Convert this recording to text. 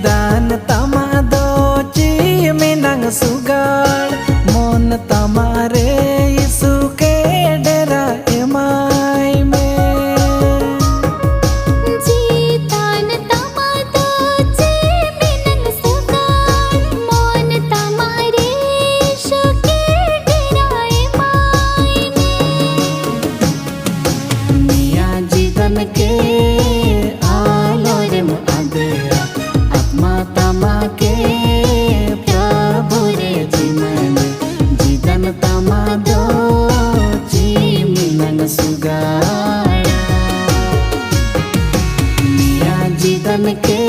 जीदान तमादो ची मिनंग सुगाड़ मोन तमारे यीशु के डेरा एमाई में जीदान तमादो ची मिनंग सुगाड़ मोन तमारे यीशु के डेरा एमाई में मिया जीदन के के प्रभु रे जीवन जीदन तमादो ची मिनंग सुगाड़ा मिया जीदन के